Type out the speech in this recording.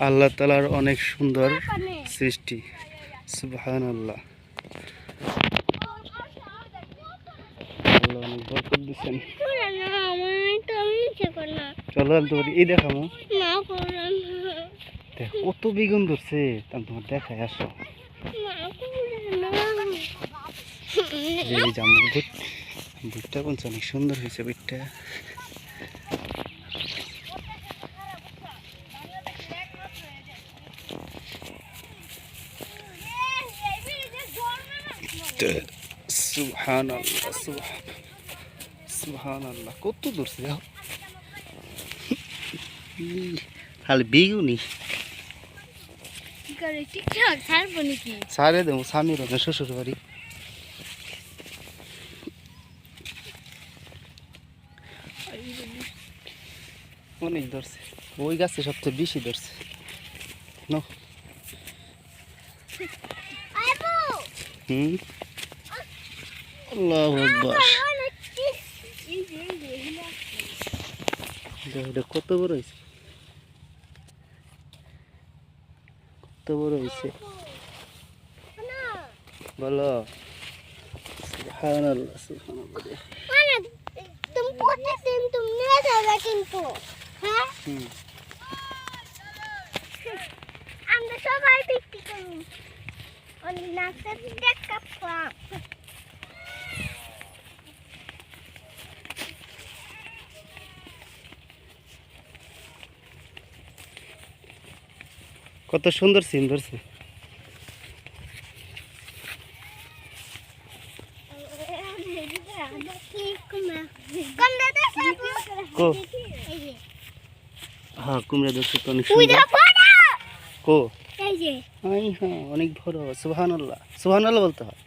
আল্লাহ তাআলার অনেক সুন্দর সৃষ্টি। সুবহানাল্লাহ। আল্লাহ অনেক বরকত দিয়েছেন। চলো আমি তোমার এই দেখাবো। দেখো কত বেগুন ধরছে, আমি তোমার দেখাই আসো। বুটটা বলছে অনেক সুন্দর হয়েছে বুটটা। সুবহানাল্লাহ সুবহানাল্লাহ কত ধরছে দেখো। খালি বেগুনি সারে দেবো স্বামীর শ্বশুর বাড়ি। অনেক ধরছে, ওই গাছে সবচেয়ে বেশি ধরছে। আল্লাহু আকবার। কত বড় হয়েছে, কত বড় হয়েছে বলো। সুবহানাল্লাহ সুবহানাল্লাহ। আমরা সবাই বিক্রি করব। অনেক নাচের দেখা পাম। কত সুন্দর সিন ধরছে। হ্যাঁ কুমড়া ধরছে তো অনেক সুন্দর। কো হ্যাঁ অনেক বড়। সুবহানাল্লাহ সুবহানাল্লাহ বলতে হয়।